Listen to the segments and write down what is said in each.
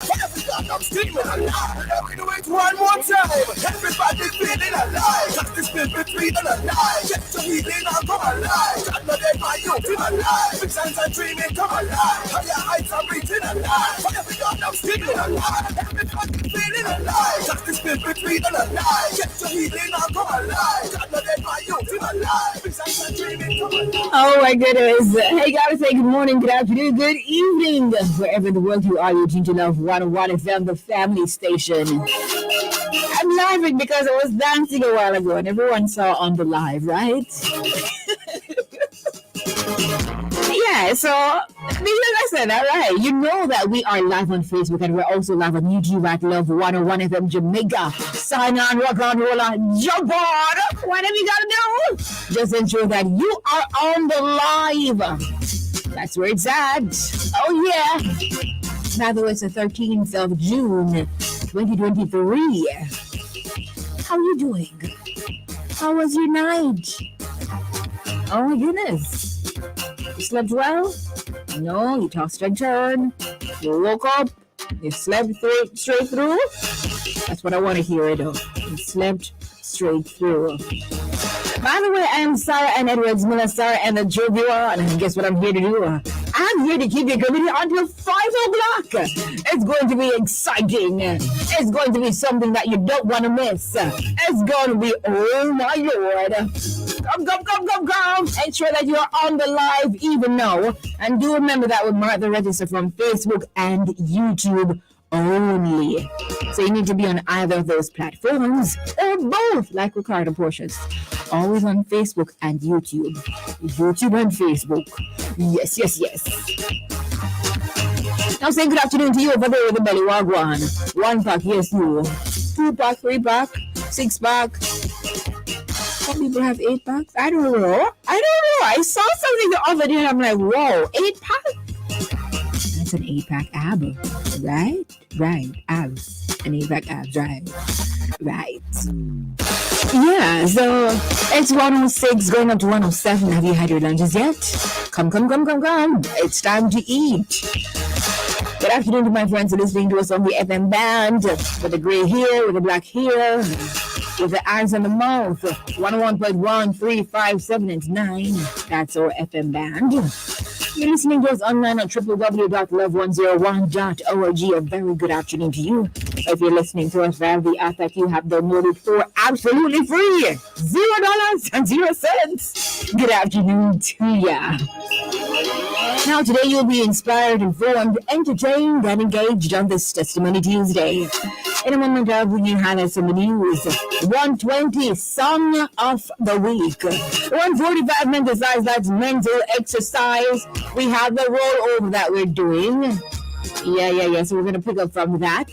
I'm screaming alive. Let me do it one more time. Everybody feeling alive. Just the spirit breathing alive. Get to healing and come alive. God not dead by you, feel alive. Big signs and dreaming, come alive. Higher heights are breathing alive. For every God I'm screaming alive. Everybody feeling alive. Just the spirit breathing alive. Get to healing and come alive. God not dead by you, feel alive. Big signs and dreaming, come alive. Oh my goodness. Hey, gotta say good morning, good afternoon, good evening. Wherever in the world you are, you're tuned to Love 101 FM, the family station. I'm laughing because I was dancing a while ago and everyone saw on the live, right? Yeah, so because I said that, right? You know that we are live on Facebook and we're also live on YouTube at Love 101 FM Jamaica. Sign on, rock on, roll on, jump on. Whatever you gotta do, just ensure that you are on the live. That's where it's at. Oh yeah. By the way, it's the 13th of June, 2023. How are you doing? How was your night? Oh my goodness. You slept well? No, you tossed and turned. You woke up. You slept straight through. That's what I want to hear, though. You slept straight through. By the way, I am Sara-Ann Edwards Miller, Sara-Ann the Jovial, and guess what I'm here to do? I'm here to keep you company until 5 o'clock. It's going to be exciting. It's going to be something that you don't want to miss. It's going to be, oh my Lord. Come. Ensure that you're on the live even now. And do remember that we mark the register from Facebook and YouTube only. So you need to be on either of those platforms or both, like Ricardo Portia's. Always on Facebook and YouTube. YouTube and Facebook. Yes. Now say good afternoon to you over there with the belly wagwan. 1 pack, yes you. 2 pack, 3 pack, 6 pack. Some people have 8 packs. I don't know. I saw something the other day and I'm like, whoa, 8 pack? That's an 8 pack ab, right? Right, abs. An 8 pack abs, right. Yeah, so it's 106 going up to 107. Have you had your lunches yet? Come. It's time to eat. Good afternoon to my friends who are listening to us on the FM band, with the gray hair, with the black hair, with the eyes on the mouth. 101.1, 3, 5, 7, and 9. That's our FM band. You're listening to us online at www.love101.org. A very good afternoon to you. If you're listening to us via the app that you have downloaded for absolutely free, $0.00. Good afternoon to ya. Now today you'll be inspired, informed, entertained, and engaged on this Testimony Tuesday. In a moment I'll bring you highlights from the news. 120 Song of the Week. 145 mental size, that's mental exercise. We have the rollover that we're doing. Yeah. So we're going to pick up from that.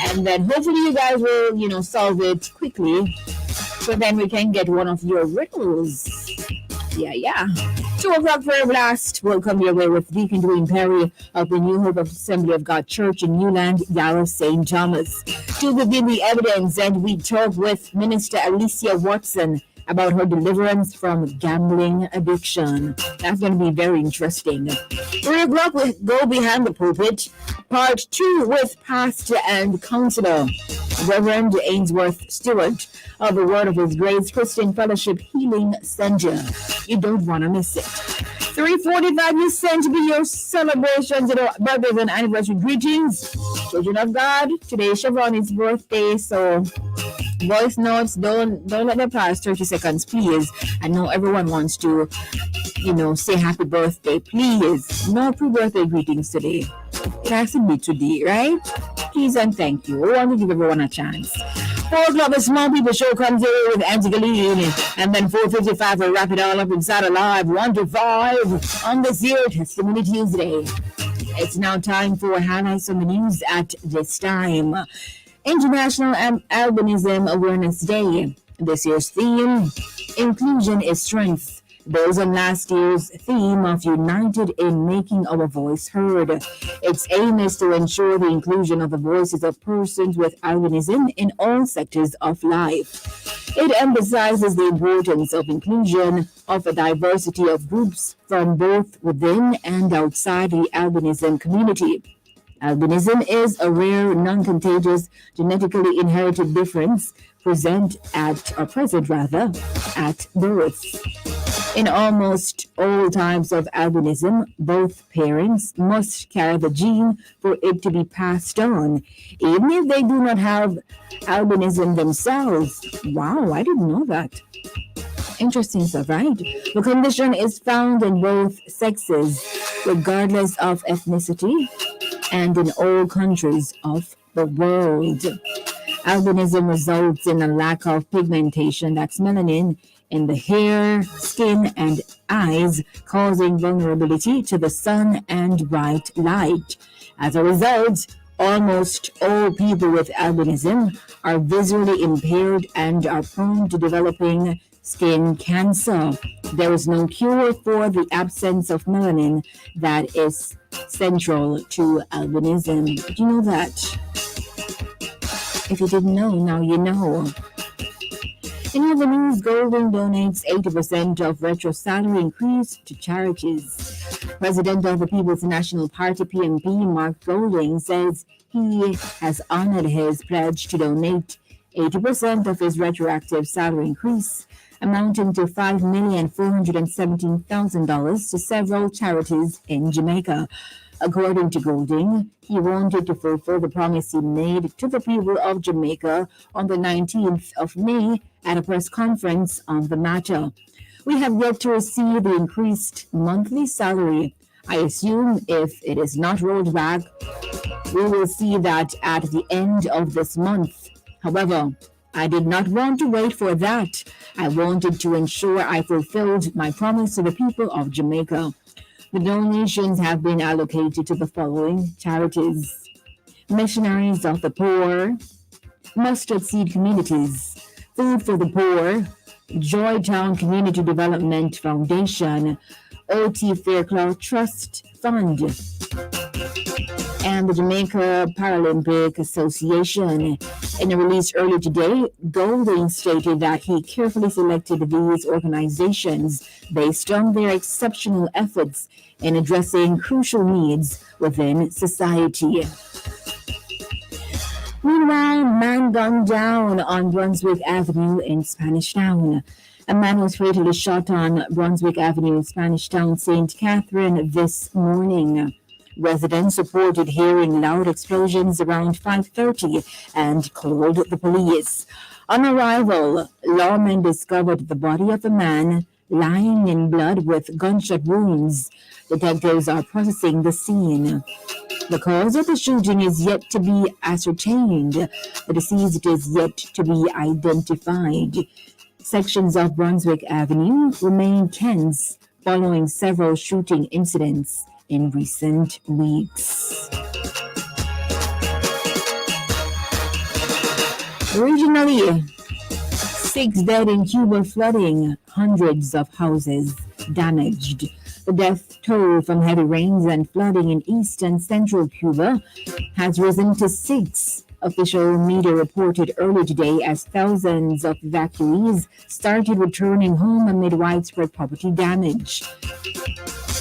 And then hopefully you guys will, solve it quickly. So then we can get one of your riddles. Yeah. 2 o'clock prayer blast will come your way with Deacon Dwayne Perry of the New Hope Assembly of God Church in Newland, Yarrow, St. Thomas. To begin the evidence, and we talk with Minister Alicia Watson about her deliverance from gambling addiction. That's going to be very interesting. 3 o'clock, we go behind the pulpit. Part 2 with pastor and counselor, Reverend Ainsworth Stewart of the Word of His Grace Christian Fellowship Healing Center. You don't want to miss it. 3:45, you send to be your celebrations, birthdays and anniversary greetings. Children of God, today is Siobhan's birthday, so voice notes, don't let them pass 30 seconds, please. I know everyone wants to, say happy birthday, please. No pre-birthday greetings today. It has to be today, right? Please and thank you. We want to give everyone a chance. 4 o'clock, the Small People Show comes here with Auntie Galeen. And then 4:55, we'll wrap it all up inside Alive 1 to 5 on this year, Testimony Tuesday. It's now time for highlights on the news at this time. International Albinism Awareness Day. This year's theme, Inclusion is Strength. Builds on last year's theme of United in Making Our Voice Heard. Its aim is to ensure the inclusion of the voices of persons with albinism in all sectors of life. It emphasizes the importance of inclusion of a diversity of groups from both within and outside the albinism community. Albinism is a rare, non-contagious, genetically inherited difference present at birth. In almost all types of albinism, both parents must carry the gene for it to be passed on, even if they do not have albinism themselves. Wow, I didn't know that. Interesting stuff, right? The condition is found in both sexes, regardless of ethnicity, and in all countries of the world. Albinism results in a lack of pigmentation, that's melanin, in the hair, skin, and eyes, causing vulnerability to the sun and bright light. As a result, almost all people with albinism are visually impaired and are prone to developing skin cancer. There is no cure for the absence of melanin that is central to albinism. Did you know that? If you didn't know, now you know. In other news, Golding donates 80% of retro salary increase to charities. President of the People's National Party, PNP, Mark Golding, says he has honored his pledge to donate 80% of his retroactive salary increase, amounting to $5,417,000 to several charities in Jamaica. According to Golding, he wanted to fulfill the promise he made to the people of Jamaica on the 19th of May at a press conference on the matter. We have yet to receive the increased monthly salary. I assume if it is not rolled back, we will see that at the end of this month. However, I did not want to wait for that. I wanted to ensure I fulfilled my promise to the people of Jamaica. The donations have been allocated to the following charities: Missionaries of the Poor, Mustard Seed Communities, Food for the Poor, Joytown Community Development Foundation, OT Fairclough Trust Fund, and the Jamaica Paralympic Association. In a release earlier today, Golding stated that he carefully selected these organizations based on their exceptional efforts in addressing crucial needs within society. Meanwhile, man gunned down on Brunswick Avenue in Spanish Town. A man was fatally shot on Brunswick Avenue in Spanish Town, St. Catherine this morning. Residents reported hearing loud explosions around 5:30 and called the police. On arrival, lawmen discovered the body of a man lying in blood with gunshot wounds. Detectives are processing the scene. The cause of the shooting is yet to be ascertained. The deceased is yet to be identified. Sections of Brunswick Avenue remain tense following several shooting incidents in recent weeks. Regionally, 6 dead in Cuba flooding, hundreds of houses damaged. The death toll from heavy rains and flooding in east and central Cuba has risen to 6. Official media reported earlier today as thousands of evacuees started returning home amid widespread property damage.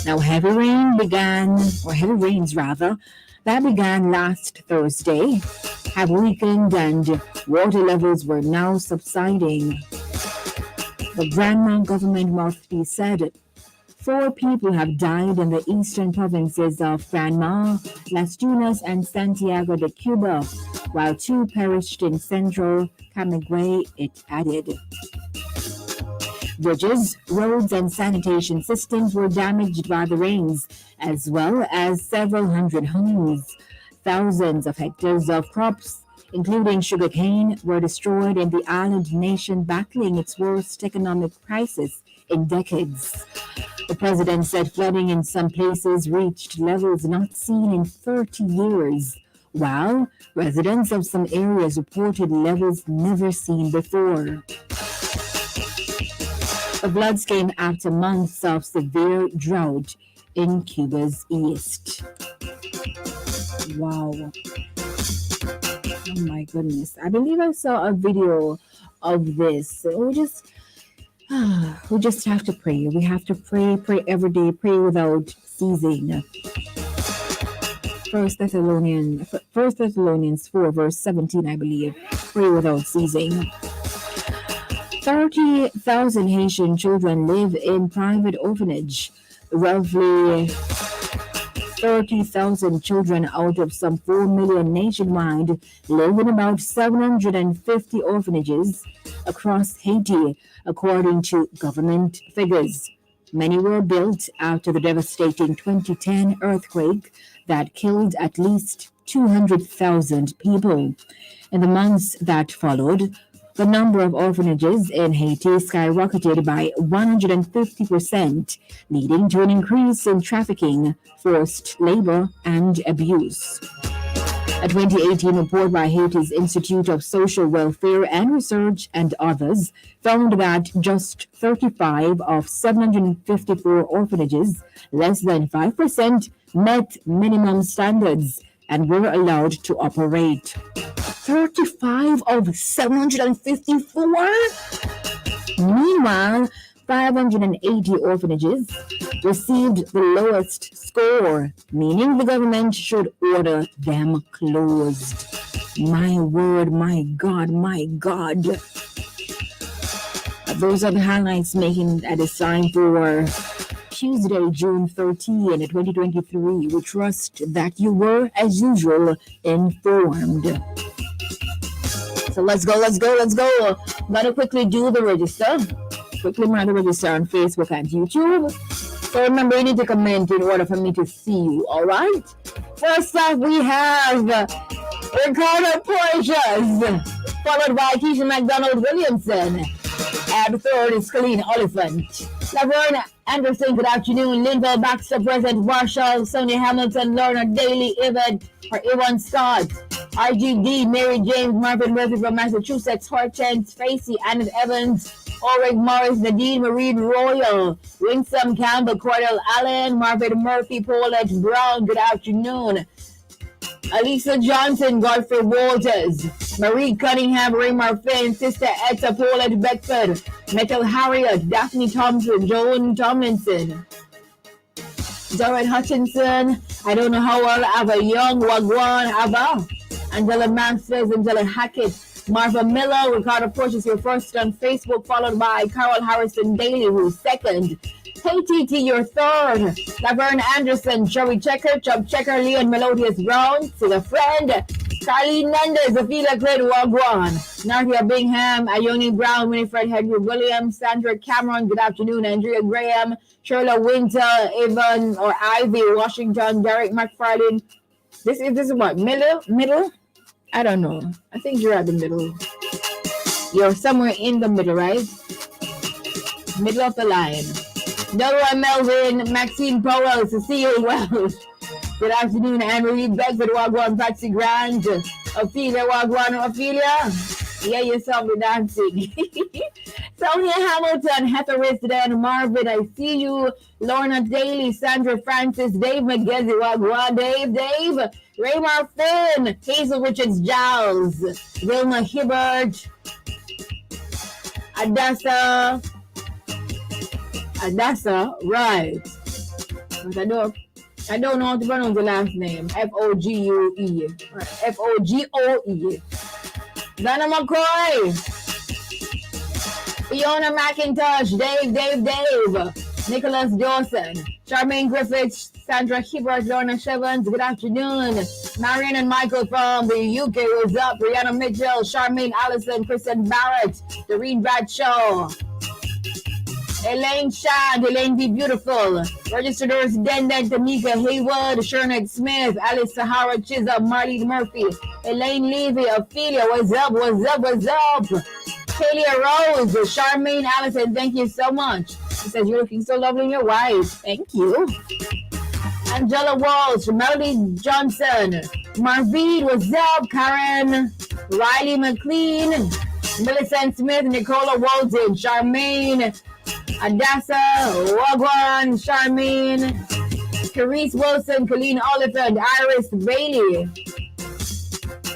Now, heavy rains that began last Thursday have weakened and water levels were now subsiding. The Granma government mouthpiece said 4 people have died in the eastern provinces of Granma, Las Tunas, and Santiago de Cuba, while 2 perished in central Camagüey, it added. Bridges, roads, and sanitation systems were damaged by the rains, as well as several hundred homes. Thousands of hectares of crops, including sugarcane, were destroyed in the island nation battling its worst economic crisis in decades. The president said flooding in some places reached levels not seen in 30 years, while residents of some areas reported levels never seen before. The floods came after months of severe drought in Cuba's east. Wow. Oh my goodness. I believe I saw a video of this. We just have to pray. We have to pray every day, pray without ceasing. First Thessalonians 4, verse 17, I believe. Pray without ceasing. 30,000 Haitian children live in private orphanage. Roughly 30,000 children out of some 4 million nationwide live in about 750 orphanages across Haiti, according to government figures. Many were built after the devastating 2010 earthquake that killed at least 200,000 people. In the months that followed, the number of orphanages in Haiti skyrocketed by 150%, leading to an increase in trafficking, forced labor, and abuse. A 2018 report by Haiti's Institute of Social Welfare and Research and others found that just 35 of 754 orphanages, less than 5%, met minimum standards and were allowed to operate. 35 of 754? Meanwhile, 580 orphanages received the lowest score, meaning the government should order them closed. My word, my God, my God. Those are the highlights making a design for Tuesday, June 13, 2023. We trust that you were, as usual, informed. So let's go. I'm going to quickly do the register. Quickly mark the register on Facebook and YouTube. So remember, you need to comment in order for me to see you, all right? First up, we have Ricardo Porges, followed by Keisha McDonald Williamson. And third is Colleen Oliphant. Laverne Anderson, good afternoon. Linville Baxter, present. Marshall, Sonia Hamilton, Lorna Daly, Yvonne Scott. RGD, Mary James, Marvin Murphy from Massachusetts, Hortense, Tracy, Annette Evans, Ulrich Morris, Nadine Marine Royal, Winsome Campbell, Cordell Allen, Marvin Murphy, Paulette Brown, good afternoon. Alisa Johnson, Godfrey Walters, Marie Cunningham, Raymar Finn, Sister Etta, Paulette Beckford, Metal Harriet, Daphne Thompson, Joan Tomlinson, Dorrit Hutchinson, I don't know how well, Ava Young, Wagwan, Ava, Angela Masters, Angela Hackett, Marva Miller, Ricardo Porches, your first on Facebook, followed by Carol Harrison Daly, who's second. Hey TT, your third. Laverne Anderson, Joey Checker, Chubb Checker, Leon Melodious Brown, to the friend. Carleen Mendes, Ophelia Craig Wagwan, Nartia Bingham, Ione Brown, Winifred Henry Williams, Sandra Cameron, good afternoon, Andrea Graham, Shirla Winter, Evan or Ivy, Washington, Derek McFarlane. This is what? Middle? I don't know. I think you're at the middle. You're somewhere in the middle, right? Middle of the line. Delroy Melvin, Maxine Powell, Cecile Wells. Good afternoon, Anne-Marie Beckford, Wagwan, Patsy Grand, Ophelia, Wagwan, Ophelia. Yeah, you saw me dancing. Sonia Hamilton, Heather Risden, Marvin, I see you. Lorna Daly, Sandra Francis, Dave McGezzy, Wagwan, Dave, Raymar Finn, Hazel Richards Giles, Vilma Hibbert, Adassa, right. But I don't know how to pronounce the last name. Fogue. Fogoe. Donna McCoy. Fiona McIntosh. Dave. Nicholas Dawson. Charmaine Griffiths. Sandra Hibbert. Lorna Shevans. Good afternoon. Marion and Michael from the UK. What's up? Brianna Mitchell. Charmaine Allison. Kristen Barrett. Doreen Bradshaw. Elaine Shand, Elaine Be Beautiful, Registered Nurse Denden, Tamika Haywood, Shernet Smith, Alice Sahara Chisholm, Marlene Murphy, Elaine Levy, Ophelia, what's up? Kalia Rose, Charmaine Allison, thank you so much. She says, you're looking so lovely in your white. Thank you. Angela Walsh, Melody Johnson, Marvin, what's up? Karen, Riley McLean, Millicent Smith, Nicola Walton, Charmaine, Adassa, Wagwan, Charmaine, Carice Wilson, Colleen Oliphant, Iris Bailey,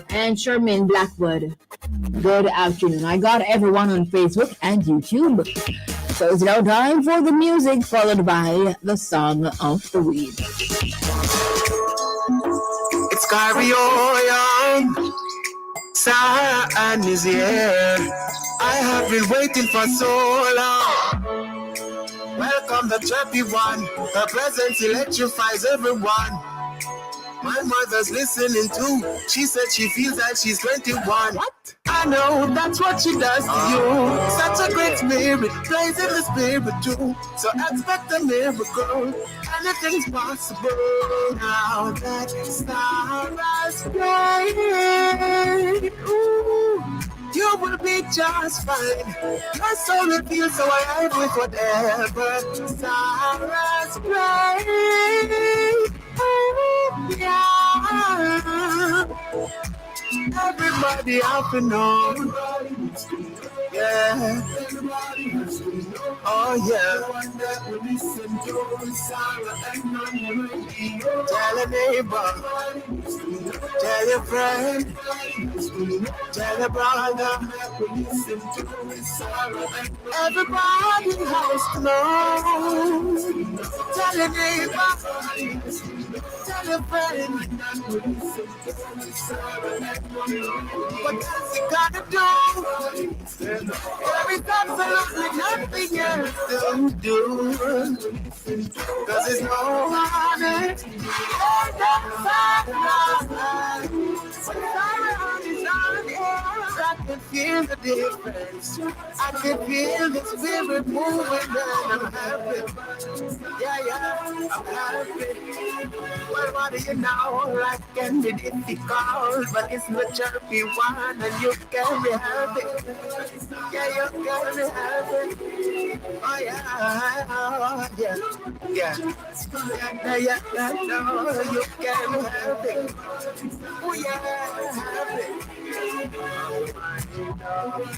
and Sherman Blackwood. Good afternoon. I got everyone on Facebook and YouTube. So it's now time for the music, followed by the song of the week. Carry on, Sara-Ann is here. I have been waiting for so long. Welcome the chirpy one. Her presence electrifies everyone. My mother's listening too. She said she feels like she's 21. What? I know that's what she does to you. Such a great spirit, plays in the spirit too. So expect a miracle. Anything's possible now that stars bright. Ooh, you will be just fine. Your soul will feel so alive with whatever stars bright. Yeah. Everybody have to know. Yeah. Oh yeah. Tell a neighbor. Tell your friend. Tell a brother. Everybody has to know. Tell a neighbor. Tell your friend. What does he gotta do? There is absolutely nothing else to do. Cause there's no one else. I can feel the difference. I can feel the spirit moving and I'm happy. Yeah, I'm happy. Well, what do you know? Life can be difficult, but it's the chirpy one and you can be happy. Yeah, you can be happy. Oh yeah. No, you can be happy. Oh yeah, happy.